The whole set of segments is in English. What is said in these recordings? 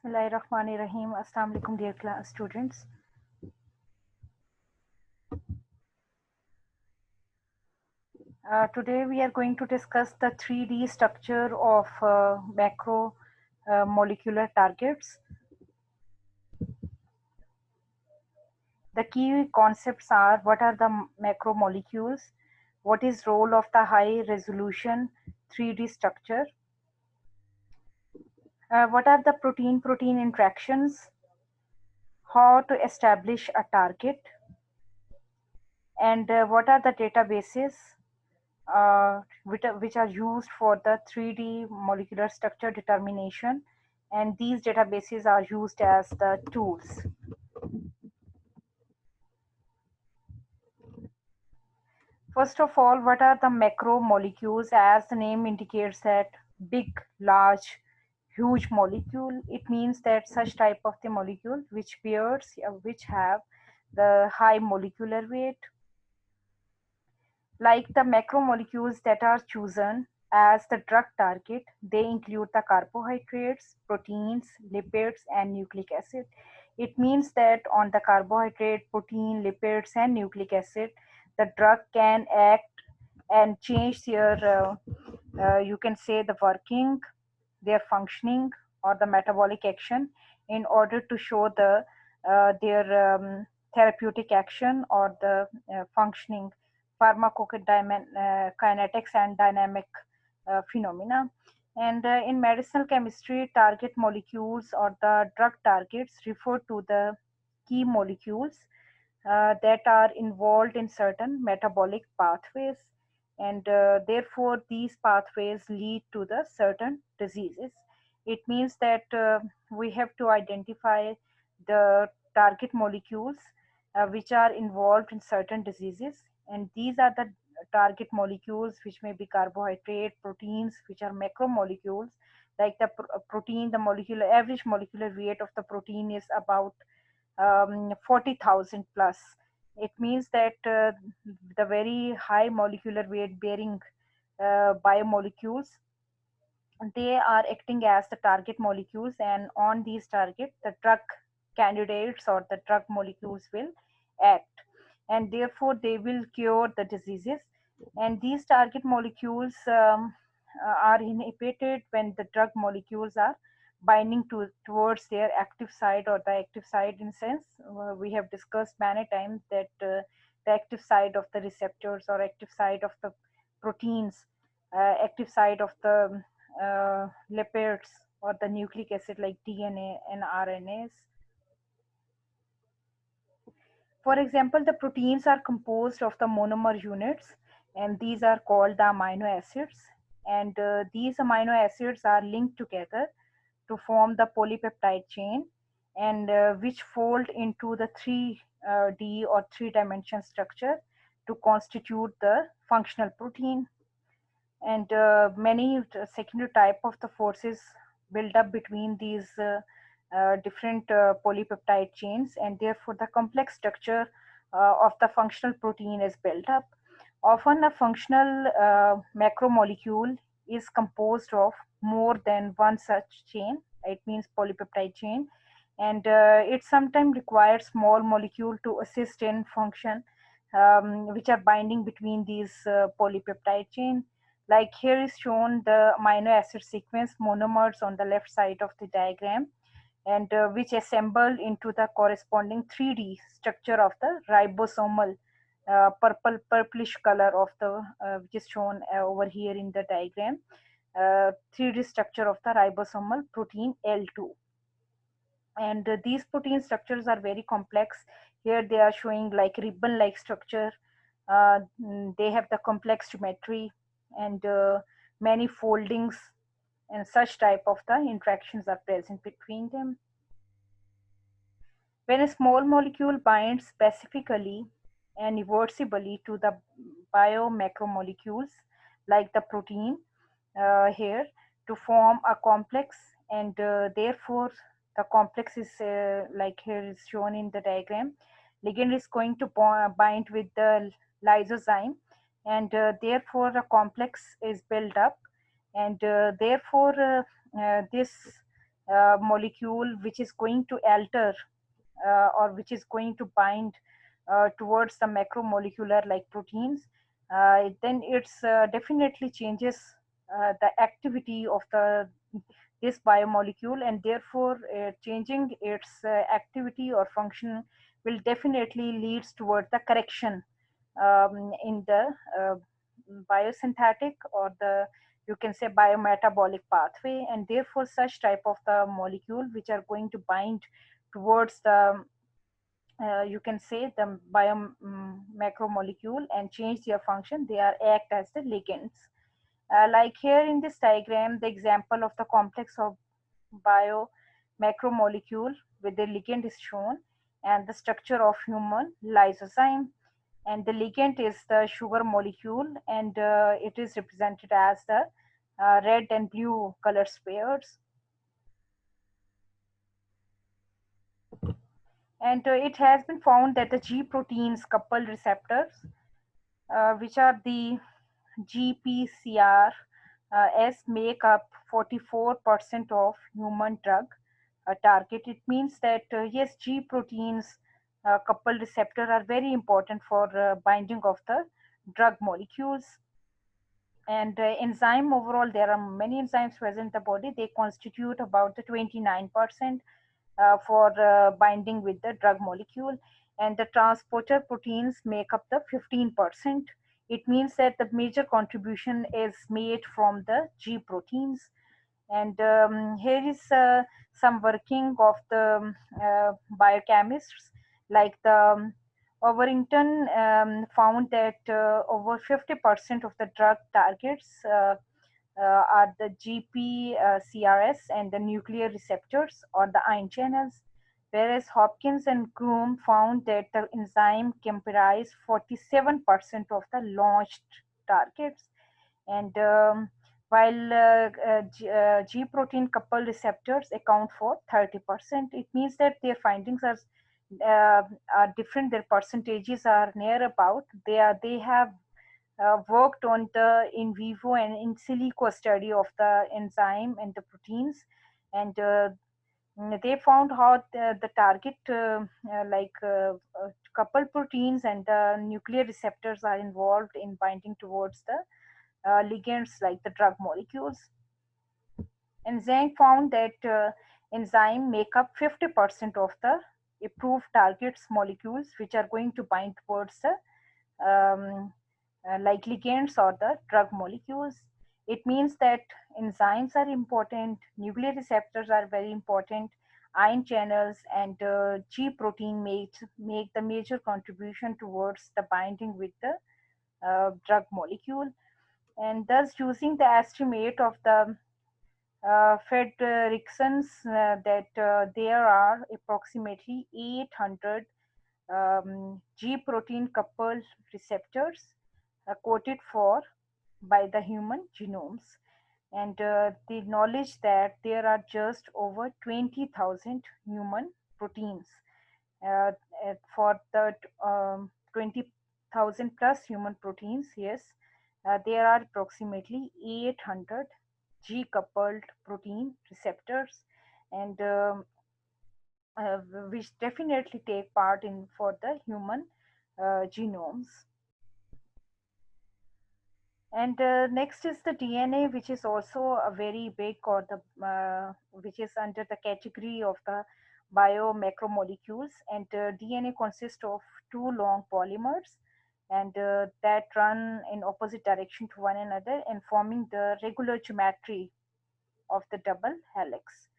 Bismillahirrahmanirrahim. Assalamu alaikum, dear class students. Today we are going to discuss the 3D structure of macro molecular targets. The key concepts are: what are the macromolecules, what is role of the high resolution 3D structure, what are the protein-protein interactions, how to establish a target, and what are the databases which are used for the 3D molecular structure determination, and these databases are used as the tools. First of all, what are the macromolecules? As the name indicates, that big, large, huge molecule. It means that such type of the molecule which which have the high molecular weight. Like the macromolecules that are chosen as the drug target, they include the carbohydrates, proteins, lipids, and nucleic acid. It means that on the carbohydrate, protein, lipids, and nucleic acid, the drug can act and change their, you can say, the working, their functioning, or the metabolic action in order to show their therapeutic action or the functioning pharmacokinetics and dynamic phenomena. And in medicinal chemistry, target molecules or the drug targets refer to the key molecules that are involved in certain metabolic pathways, and therefore these pathways lead to the certain diseases. It means that we have to identify the target molecules which are involved in certain diseases, and these are the target molecules which may be carbohydrate, proteins, which are macromolecules. Like the protein, the molecular average molecular weight of the protein is about 40,000 plus. It means that the very high molecular weight bearing biomolecules, they are acting as the target molecules, and on these targets the drug candidates or the drug molecules will act, and therefore they will cure the diseases. And these target molecules are inhibited when the drug molecules are binding towards their active site, or the active site in sense we have discussed many times that the active site of the receptors or active site of the proteins, active site of the lipids or the nucleic acid like DNA and RNAs. For example, the proteins are composed of the monomer units, and these are called the amino acids. And these amino acids are linked together to form the polypeptide chain, and which fold into the 3D or three-dimension structure to constitute the functional protein. And many secondary type of the forces build up between these different polypeptide chains, and therefore the complex structure of the functional protein is built up. Often a functional macromolecule is composed of more than one such chain. It means polypeptide chain, and it sometimes requires small molecule to assist in function, which are binding between these polypeptide chain. Like here is shown the amino acid sequence monomers on the left side of the diagram, and which assemble into the corresponding 3D structure of the ribosomal purplish color of the which is shown over here in the diagram, 3D structure of the ribosomal protein L2. And these protein structures are very complex. Here they are showing like ribbon like structure. They have the complex geometry and many foldings, and such type of the interactions are present between them. When a small molecule binds specifically and irreversibly to the biomacromolecules like the protein here to form a complex, and therefore the complex is like here is shown in the diagram. Ligand is going to bind with the lysozyme, and therefore a complex is built up, and therefore this molecule which is going to alter or which is going to bind towards the macromolecular like proteins, then it's definitely changes the activity of the this biomolecule, and therefore changing its activity or function will definitely leads towards the correction in the biosynthetic or the, you can say, biometabolic pathway, and therefore such type of the molecule which are going to bind towards the you can say the bio macromolecule and change their function, they are act as the ligands. Like here in this diagram, the example of the complex of bio macromolecule with the ligand is shown, and the structure of human lysozyme, and the ligand is the sugar molecule, and it is represented as the red and blue color pairs. And it has been found that the G proteins couple receptors, which are the GPCR, S, make up 44% of human drug target. It means that yes, G proteins coupled receptor are very important for binding of the drug molecules. And enzyme overall, there are many enzymes present in the body. They constitute about the 29% for binding with the drug molecule, and the transporter proteins make up the 15%. It means that the major contribution is made from the G proteins. And here is some working of the biochemists, like the Overington found that over 50% of the drug targets are the GPCRS and the nuclear receptors or the ion channels, whereas Hopkins and Groom found that the enzyme comprised 47% of the launched targets. And while G protein coupled receptors account for 30%, it means that their findings are different. Their percentages are near about. They have worked on the in vivo and in silico study of the enzyme and the proteins, and they found how the target coupled proteins and the nuclear receptors are involved in binding towards the ligands like the drug molecules. And Zhang found that enzyme make up 50% of the approved targets molecules which are going to bind towards the like ligands or the drug molecules. It means that enzymes are important, nuclear receptors are very important, ion channels and G protein make the major contribution towards the binding with the drug molecule. And thus using the estimate of the Fredrickson's that there are approximately 800 G protein coupled receptors coded for by the human genomes, and the knowledge that there are just over 20,000 human proteins uh, for the 20,000 plus human proteins. Yes, there are approximately 800 G coupled protein receptors, and which definitely take part in for the human genomes. And next is the DNA, which is also a very big, or the which is under the category of the biomacromolecules. And DNA consists of two long polymers, and that run in opposite direction to one another and forming the regular geometry of the double helix.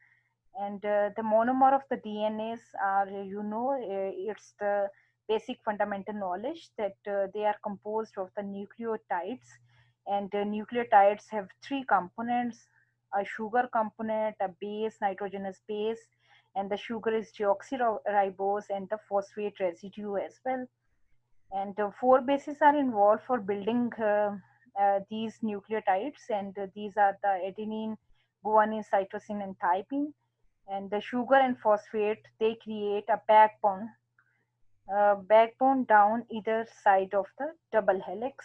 And the monomer of the DNAs are, it's the basic fundamental knowledge that they are composed of the nucleotides, and nucleotides have three components: a sugar component, a base, nitrogenous base, and the sugar is deoxyribose and the phosphate residue as well. And four bases are involved for building these nucleotides, and these are the adenine, guanine, cytosine, and thymine. And the sugar and phosphate, they create a backbone down either side of the double helix,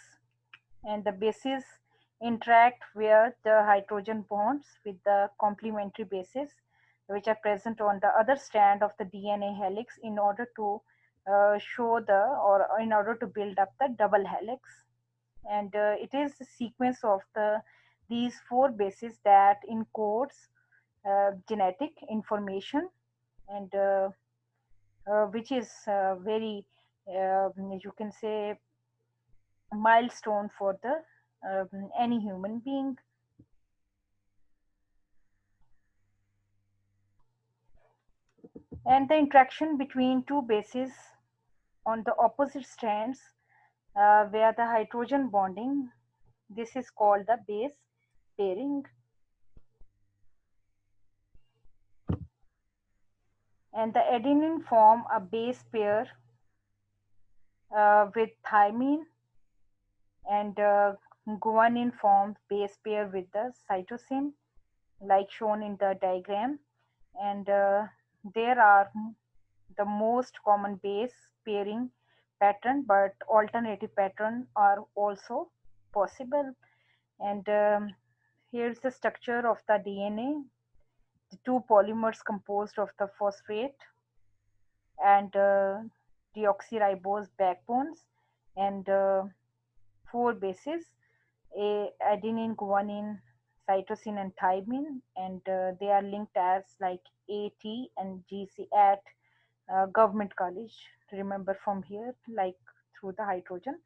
and the bases interact where the hydrogen bonds with the complementary bases. which are present on the other strand of the DNA helix in order to show the, or in order to build up the double helix. And it is the sequence of these four bases that encodes genetic information, and which is very, you can say, milestone for the any human being. And the interaction between two bases on the opposite strands where the hydrogen bonding, this is called the base pairing. And the adenine form a base pair with thymine, and guanine forms base pair with the cytosine, like shown in the diagram. And there are the most common base pairing pattern, but alternative pattern are also possible. And here's the structure of the DNA. The two polymers composed of the phosphate and deoxyribose backbones, and four bases: adenine, guanine, cytosine, and thymine, and they are linked as like AT and GC at government college. Remember from here, like through the hydrogen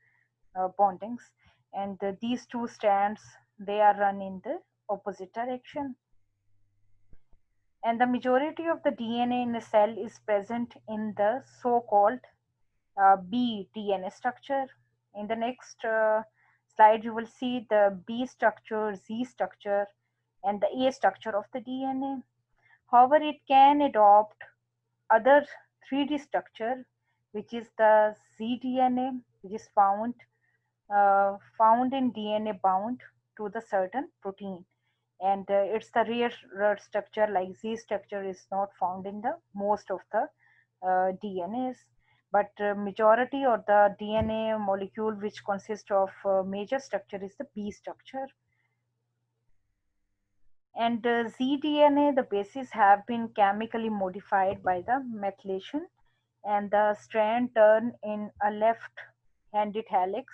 bondings, and these two strands, they are run in the opposite direction. And the majority of the DNA in a cell is present in the so-called B DNA structure. In the next slide, you will see the B structure, Z structure, and the A structure of the DNA. However, it can adopt other 3D structure, which is the zDNA, which is found in DNA bound to the certain protein. And it's the rare structure, like Z structure is not found in the most of the DNAs, but majority of the DNA molecule which consists of major structure is the B structure. And zDNA, the bases have been chemically modified by the methylation, and the strand turn in a left-handed helix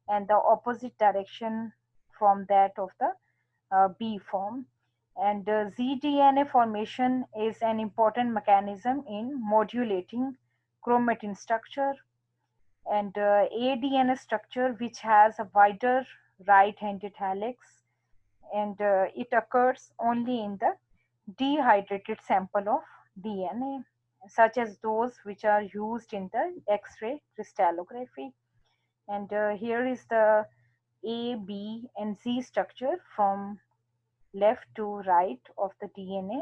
and the opposite direction from that of the B form. And zDNA formation is an important mechanism in modulating chromatin structure. And aDNA structure, which has a wider right-handed helix, and it occurs only in the dehydrated sample of DNA, such as those which are used in the X-ray crystallography. And here is the A, B, and Z structure from left to right of the DNA.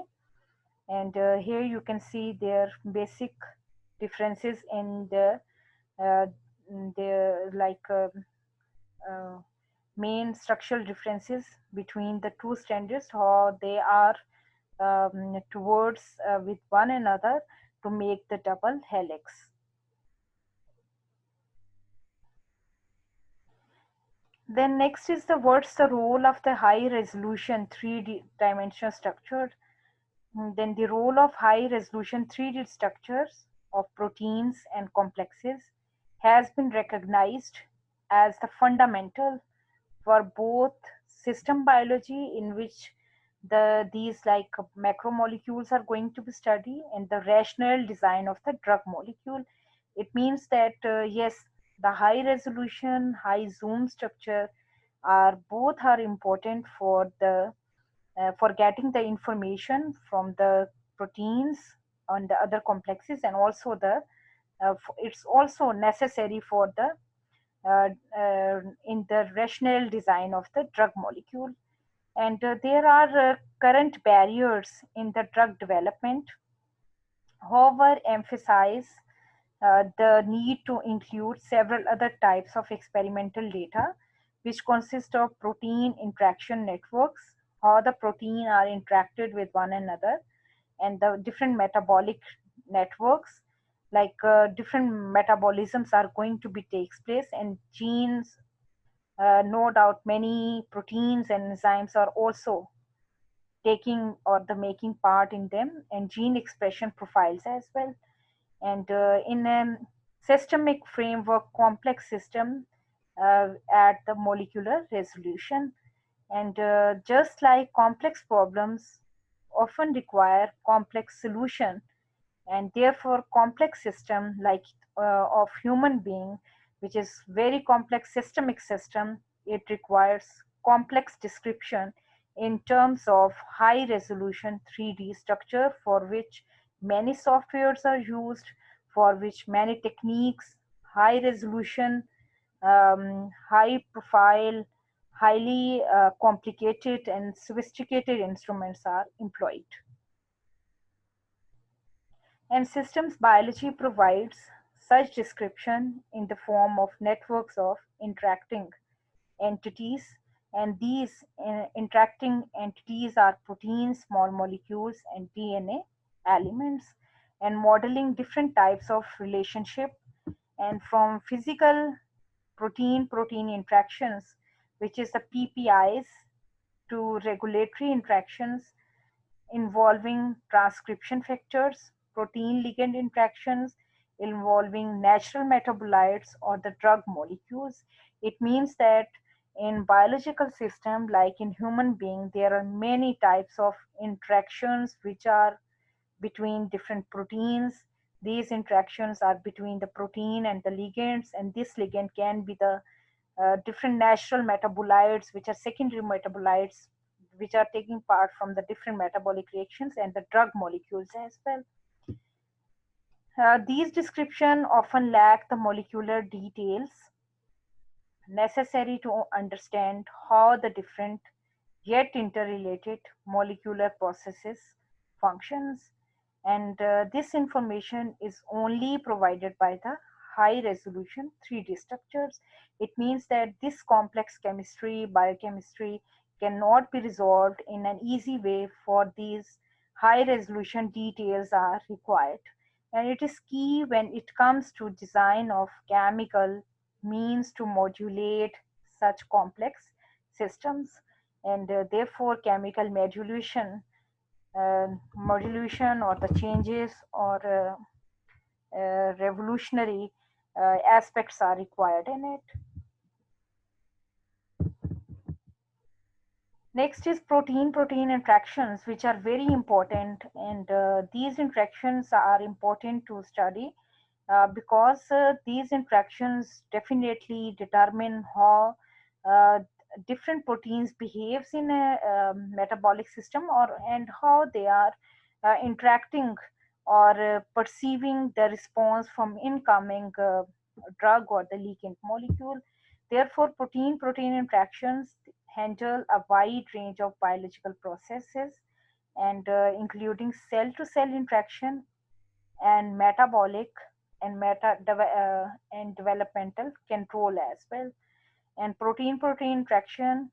And here you can see their basic differences in the like main structural differences between the two strands, how they are towards with one another to make the double helix. Then next is the what's the role of the high resolution 3D dimensional structure. Then the role of high resolution 3D structures of proteins and complexes has been recognized as the fundamental for both system biology, in which these like macromolecules are going to be studied, and the rational design of the drug molecule. It means that yes, the high resolution, high zoom structure are both are important for the for getting the information from the proteins on the other complexes, and also the it's also necessary for the uh, in the rational design of the drug molecule. And there are current barriers in the drug development, however, emphasize the need to include several other types of experimental data, which consist of protein interaction networks, how the protein are interacted with one another, and the different metabolic networks, like different metabolisms are going to be takes place, and genes, no doubt many proteins and enzymes are also taking or the making part in them, and gene expression profiles as well. And in a systemic framework, complex system at the molecular resolution. And just like complex problems often require complex solution, and therefore complex system like of human being, which is very complex systemic system, it requires complex description in terms of high resolution 3D structure, for which many softwares are used, for which many techniques, high resolution, high profile, highly complicated and sophisticated instruments are employed. And systems biology provides such description in the form of networks of interacting entities, and these interacting entities are proteins, small molecules, and DNA elements, and modeling different types of relationship, and from physical protein protein interactions, which is the PPIs, to regulatory interactions involving transcription factors, protein ligand interactions involving natural metabolites or the drug molecules. It means that in biological system like in human being, there are many types of interactions which are between different proteins. These interactions are between the protein and the ligands, and this ligand can be the different natural metabolites, which are secondary metabolites, which are taking part from the different metabolic reactions, and the drug molecules as well. These descriptions often lack the molecular details necessary to understand how the different yet interrelated molecular processes functions, and this information is only provided by the high resolution 3D structures. It means that this complex chemistry, biochemistry cannot be resolved in an easy way, for these high resolution details are required. And it is key when it comes to design of chemical means to modulate such complex systems, and therefore chemical modulation or the changes or revolutionary aspects are required in it. Next is protein-protein interactions, which are very important, and these interactions are important to study because these interactions definitely determine how uh, different proteins behaves in a metabolic system, or and how they are interacting or perceiving the response from incoming drug or the ligand molecule. Therefore, protein-protein interactions handle a wide range of biological processes, and including cell-to-cell interaction and metabolic and and developmental control as well. And protein-protein interaction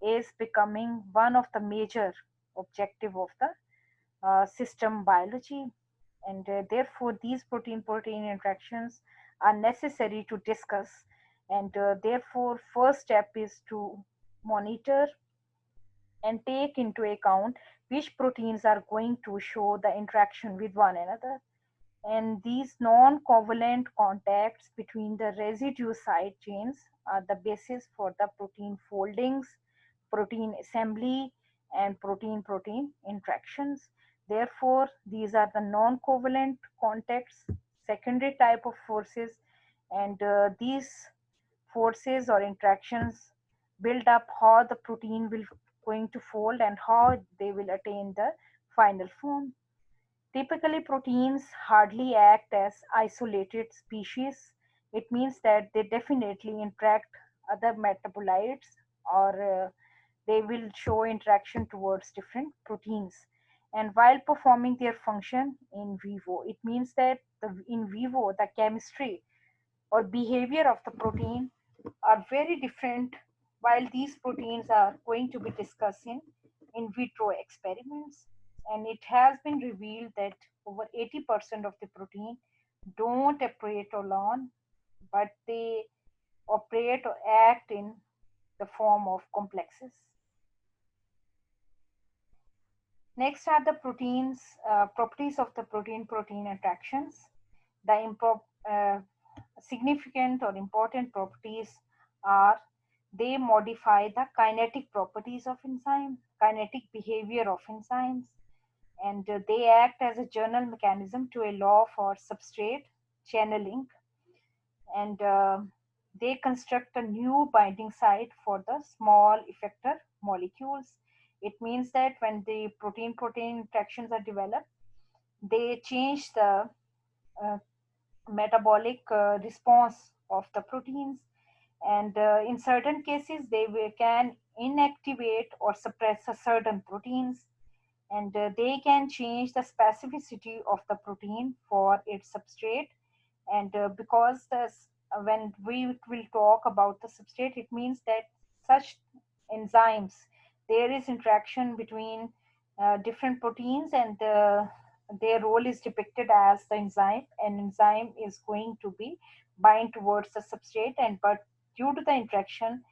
is becoming one of the major objective of the system biology, and therefore these protein-protein interactions are necessary to discuss. And therefore, first step is to monitor and take into account which proteins are going to show the interaction with one another. And these non-covalent contacts between the residue side chains are the basis for the protein foldings, protein assembly, and protein-protein interactions. Therefore, these are the non-covalent contacts, secondary type of forces, and these forces or interactions build up how the protein will going to fold and how they will attain the final form. Typically, proteins hardly act as isolated species. It means that they definitely interact other metabolites, or they will show interaction towards different proteins. And while performing their function in vivo, it means that in vivo, the chemistry or behavior of the protein are very different, while these proteins are going to be discussed in vitro experiments. And it has been revealed that over 80% of the protein don't operate alone, but they operate or act in the form of complexes. Next are the properties of the protein-protein interactions. The significant or important properties are they modify the kinetic properties of enzyme, kinetic behavior of enzymes, and they act as a journal mechanism to allow for substrate channeling, and they construct a new binding site for the small effector molecules. It means that when the protein-protein interactions are developed, they change the uh, metabolic response of the proteins, and in certain cases they can inactivate or suppress a certain proteins, and they can change the specificity of the protein for its substrate. And because this when we will talk about the substrate, it means that such enzymes, there is interaction between different proteins, and their role is depicted as the enzyme. An enzyme is going to be bind towards the substrate, and but due to the interaction,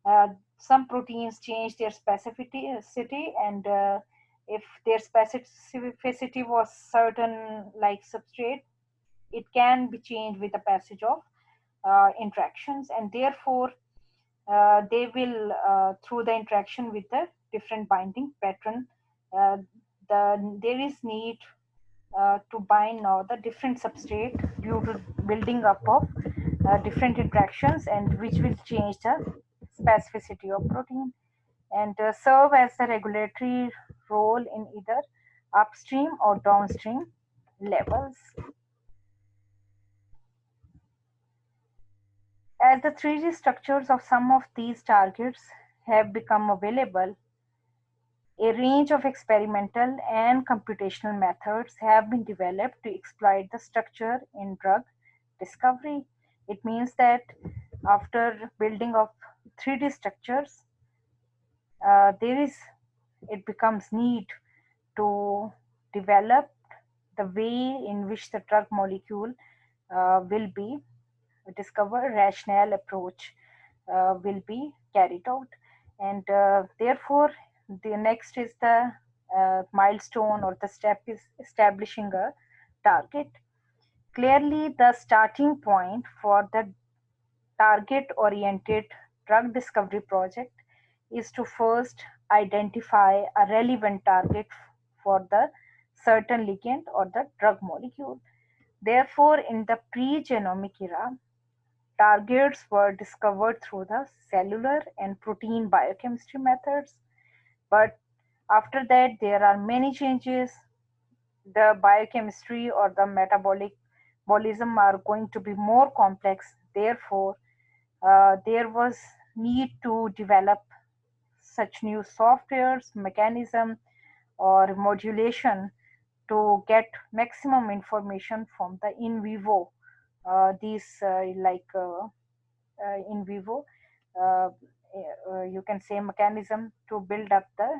uh, some proteins change their specificity, and if their specificity was certain like substrate, it can be changed with the passage of interactions, and therefore they will through the interaction with the different binding pattern, uh, there is need to bind now the different substrate due to building up of different interactions, and which will change the specificity of protein, and serve as a regulatory role in either upstream or downstream levels. As the 3D structures of some of these targets have become available, a range of experimental and computational methods have been developed to exploit the structure in drug discovery. It means that after building of 3D structures, there is it becomes need to develop the way in which the drug molecule will be discovered, rational approach will be carried out, and therefore the next is the milestone or the step is establishing a target. Clearly the starting point for the target oriented drug discovery project is to first identify a relevant target for the certain ligand or the drug molecule. Therefore, in the pre-genomic era, targets were discovered through the cellular and protein biochemistry methods, but after that, there are many changes. The biochemistry or the metabolism are going to be more complex. Therefore, there was need to develop such new softwares, mechanism, or modulation to get maximum information from the in vivo. These in vivo, uh, you can say mechanism to build up the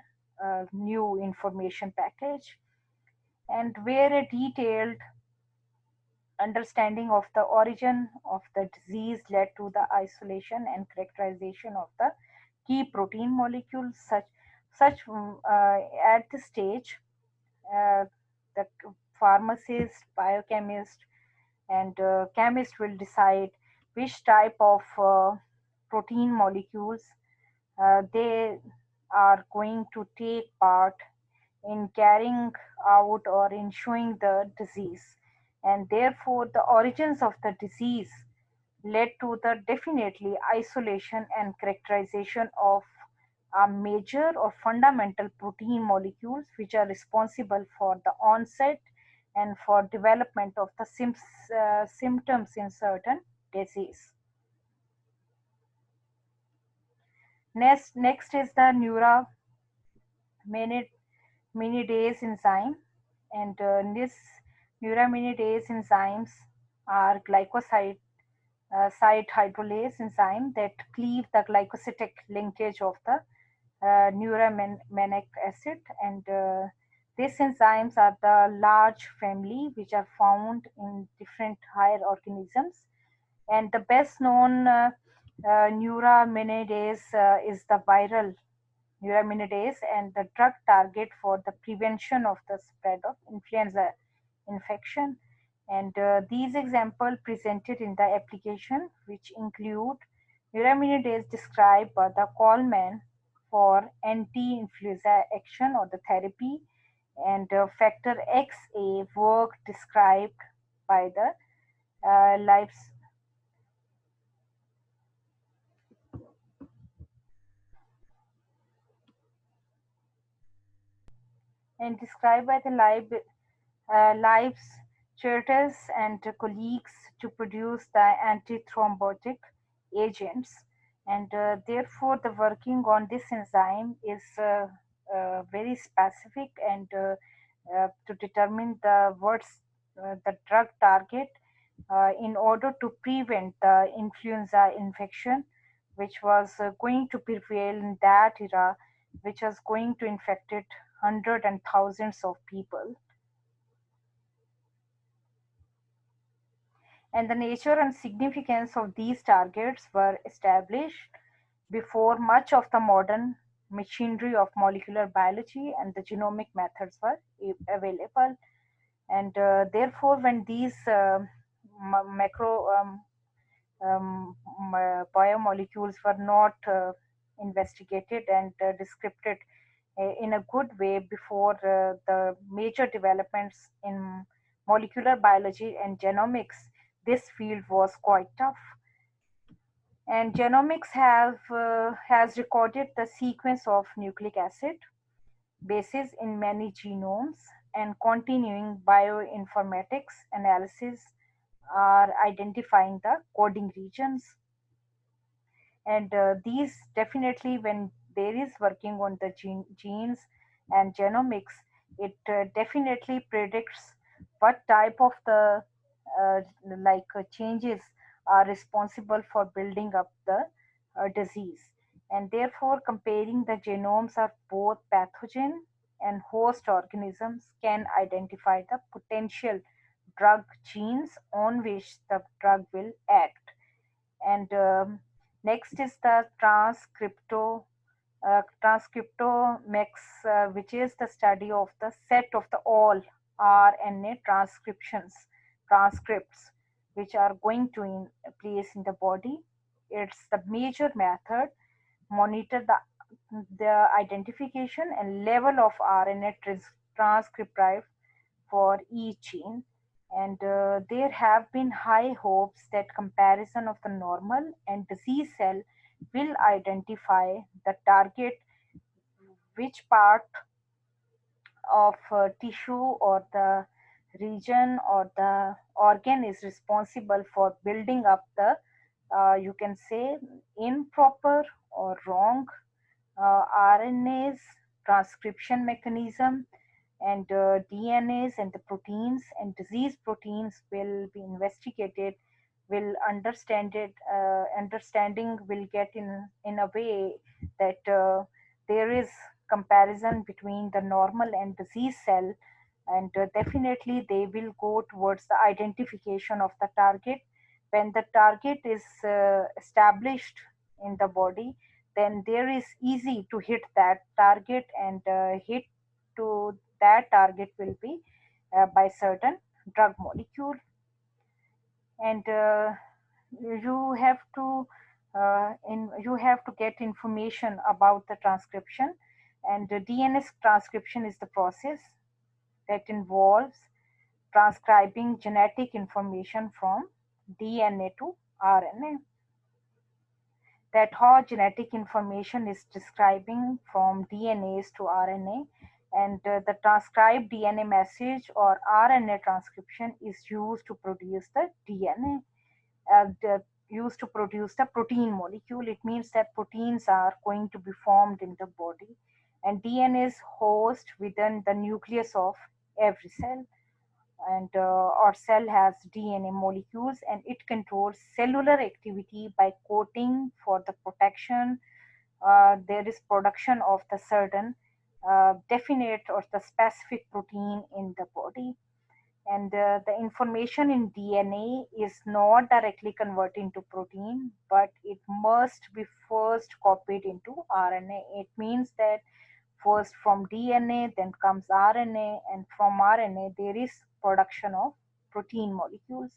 new information package, and where a detailed understanding of the origin of the disease led to the isolation and characterization of the key protein molecules. At this stage, uh, the pharmacist, biochemist, and chemist will decide which type of protein molecules they are going to take part in carrying out or in showing the disease, and therefore the origins of the disease led to the definitely isolation and characterization of a major or fundamental protein molecules which are responsible for the onset and for development of the symptoms in certain disease. Next is the neuraminidase enzyme, and this neuraminidase enzymes are glycoside site hydrolase enzyme that cleave the glycosidic linkage of the neuraminic acid, and these enzymes are the large family which are found in different higher organisms, and the best known neuraminidase is the viral. neuraminidase, and the drug target for the prevention of the spread of influenza infection. And these examples presented in the application, which include neuraminidase described by the Coleman for anti-influenza action or the therapy, and factor XA work described by the lives and described by the lives Curtis and colleagues to produce the antithrombotic agents, and therefore the working on this enzyme is very specific, and to determine the drug target in order to prevent the influenza infection, which was going to prevail in that era, which was going to infect it hundreds and thousands of people. And the nature and significance of these targets were established before much of the modern machinery of molecular biology and the genomic methods were available. And therefore, when these macro biomolecules were not investigated and described in a good way before the major developments in molecular biology and genomics, this field was quite tough. And genomics has recorded the sequence of nucleic acid bases in many genomes, and continuing bioinformatics analysis are identifying the coding regions. And these definitely, when there is working on the genes and genomics, it definitely predicts what type of the changes are responsible for building up the disease. And therefore comparing the genomes of both pathogen and host organisms can identify the potential drug genes on which the drug will act. And next is the transcriptomics, which is the study of the set of the all RNA transcripts, which are going to in place in the body. It's the major method monitor the identification and level of RNA transcript for each gene. And there have been high hopes that comparison of the normal and disease cell will identify the target, which part of tissue or the region or the organ is responsible for building up the, you can say, improper or wrong RNAs, transcription mechanism, and DNAs and the proteins and disease proteins will be investigated. Will understand it. Understanding will get in a way that there is comparison between the normal and disease cell, and definitely they will go towards the identification of the target. When the target is established in the body, then there is easy to hit that target, and hit to that target will be by certain drug molecule. And you have to you have to get information about the transcription. And the DNA transcription is the process that involves transcribing genetic information from DNA to RNA. That how genetic information is describing from DNAs to RNA, and the transcribed DNA message or RNA transcription is used to produce the DNA, used to produce the protein molecule. It means that proteins are going to be formed in the body, and DNA is housed within the nucleus of every cell. And our cell has DNA molecules, and it controls cellular activity by coating for the protection. There is production of the certain definite or the specific protein in the body. And the information in DNA is not directly converted into protein, but it must be first copied into RNA. It means that first from DNA, then comes RNA, and from RNA there is production of protein molecules.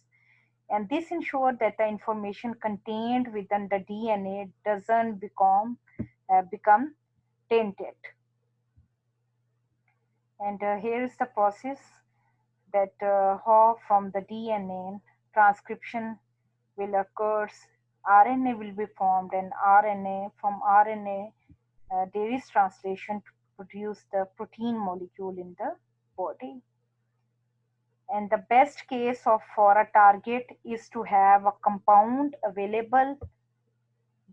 And this ensures that the information contained within the DNA doesn't become tainted. And here is the process that how from the DNA transcription will occur, RNA will be formed, and RNA from RNA there is translation to produce the protein molecule in the body. And the best case of for a target is to have a compound available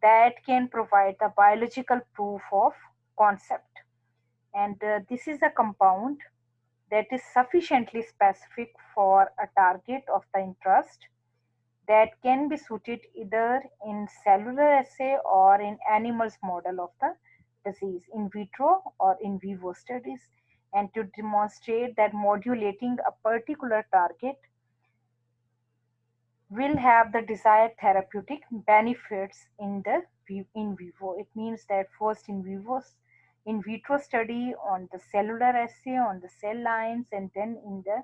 that can provide the biological proof of concept. And this is a compound that is sufficiently specific for a target of the interest that can be suited either in cellular assay or in animals model of the disease in vitro or in vivo studies, and to demonstrate that modulating a particular target will have the desired therapeutic benefits in the in vivo. It means that first in vitro study on the cellular assay on the cell lines, and then in the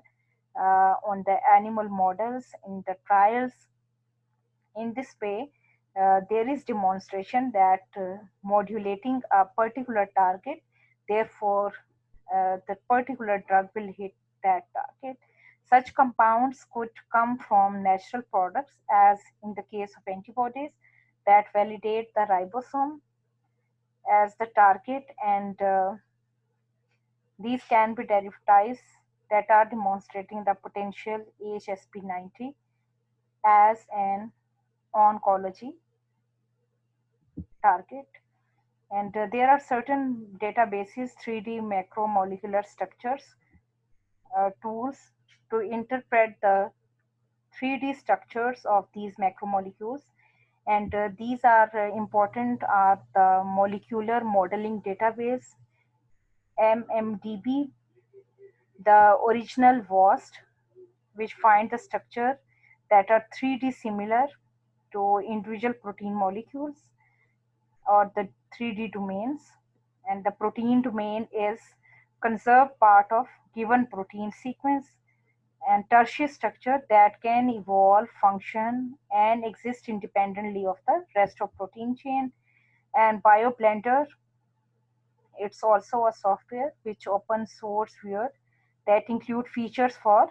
on the animal models in the trials. In this way, there is demonstration that modulating a particular target, therefore, the particular drug will hit that target. Such compounds could come from natural products, as in the case of antibodies that validate the ribosome as the target, and these can be derivatives that are demonstrating the potential AHSP90 as an oncology target. And there are certain databases, 3D macromolecular structures tools to interpret the 3D structures of these macromolecules. And these are important are the molecular modeling database, MMDB, the original VOST, which find the structure that are 3D similar to individual protein molecules, or the 3D domains, and the protein domain is conserved part of given protein sequence, and tertiary structure that can evolve, function, and exist independently of the rest of protein chain. And BioBlender, it's also a software which open sourceware that include features for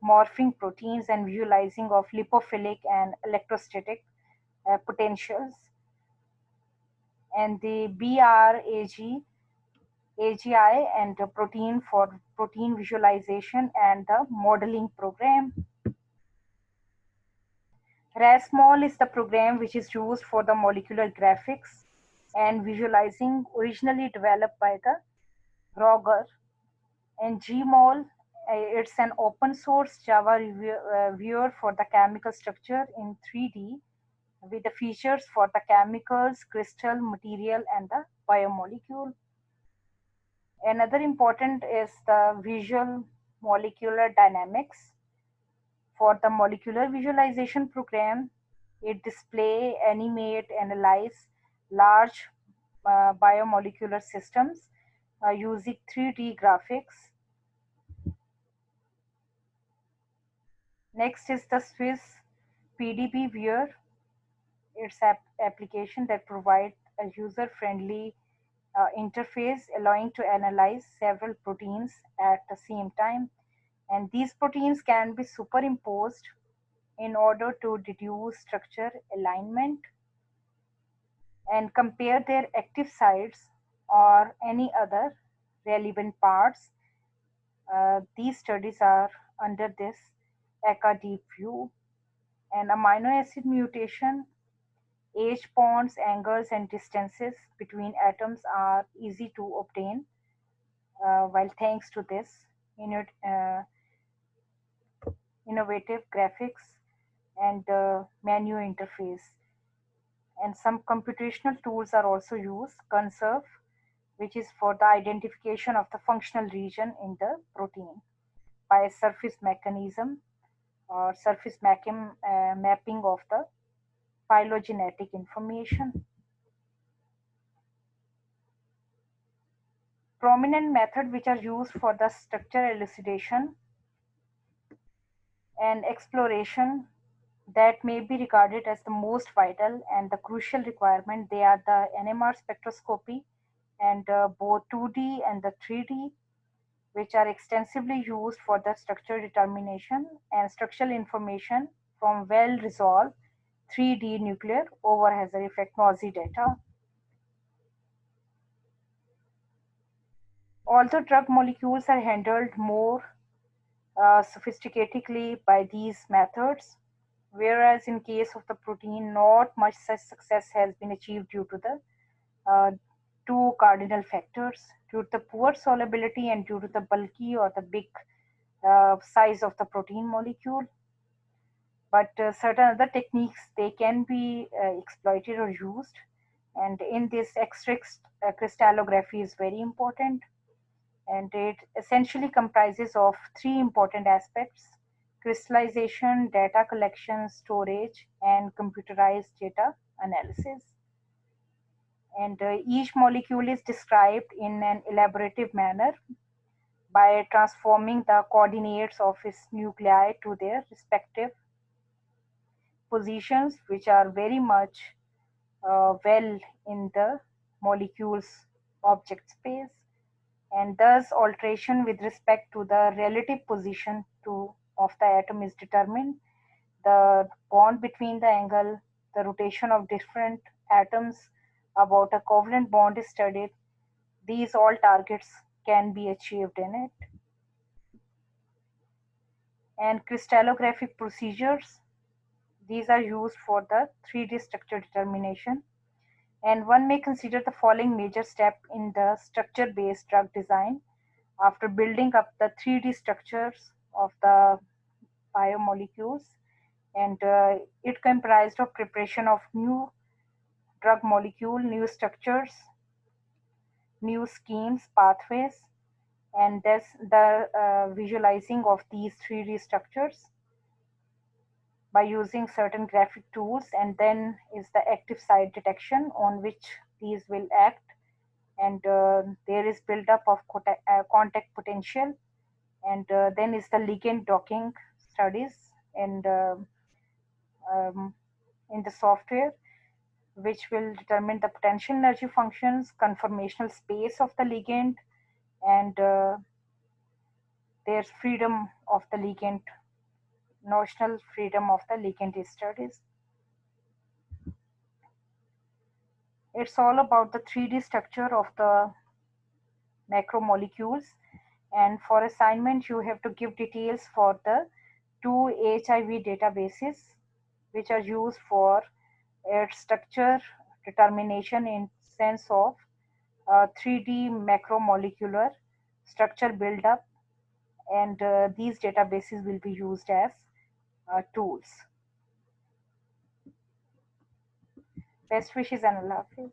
morphing proteins and visualizing of lipophilic and electrostatic potentials. And the BRAG AGI and the protein for protein visualization and the modeling program. RASMOL is the program which is used for the molecular graphics and visualizing, originally developed by the Roger. And GMOL, it's an open source Java viewer for the chemical structure in 3D with the features for the chemicals, crystal, material, and the biomolecule. Another important is the visual molecular dynamics. For the molecular visualization program, it display, animate, analyze large biomolecular systems using 3D graphics. Next is the Swiss PDB viewer. It's an application that provides a user-friendly interface allowing to analyze several proteins at the same time, and these proteins can be superimposed in order to deduce structure alignment and compare their active sites or any other relevant parts. These studies are under this ECA deep view. And amino acid mutation, age bonds, angles, and distances between atoms are easy to obtain, while thanks to this innovative graphics and the menu interface. And some computational tools are also used, conserve, which is for the identification of the functional region in the protein. by surface mechanism or mapping of the phylogenetic information. Prominent methods which are used for the structure elucidation and exploration that may be regarded as the most vital and the crucial requirement, they are the NMR spectroscopy and both 2D and the 3D, which are extensively used for the structure determination and structural information from well-resolved 3D nuclear overhazard effect NOISY data. Although drug molecules are handled more sophisticatedly by these methods, whereas in case of the protein, not much such success has been achieved due to the uh, two cardinal factors, due to the poor solubility and due to the bulky or the big size of the protein molecule. But certain other techniques, they can be exploited or used. And in this, X-ray crystallography is very important, and it essentially comprises of three important aspects: crystallization, data collection, storage, and computerized data analysis. And each molecule is described in an elaborative manner by transforming the coordinates of its nuclei to their respective positions, which are very much well in the molecule's object space, and thus alteration with respect to the relative position of the atom is determined. The bond between the angle, the rotation of different atoms about a covalent bond is studied. These all targets can be achieved in it. And crystallographic procedures, these are used for the 3D structure determination. And one may consider the following major step in the structure-based drug design. After building up the 3D structures of the biomolecules, and it comprised of preparation of new drug molecule, new structures, new schemes, pathways, and thus the visualizing of these 3D structures by using certain graphic tools, and then is the active site detection on which these will act, and there is buildup of contact potential, and then is the ligand docking studies, and um, in the software, which will determine the potential energy functions, conformational space of the ligand, and there's freedom of the ligand, notional freedom of the ligand studies. It's all about the 3D structure of the macromolecules. And for assignment, you have to give details for the two HIV databases, which are used for its structure determination in sense of 3D macromolecular structure buildup, and these databases will be used as tools. Best wishes and Allah Hafiz.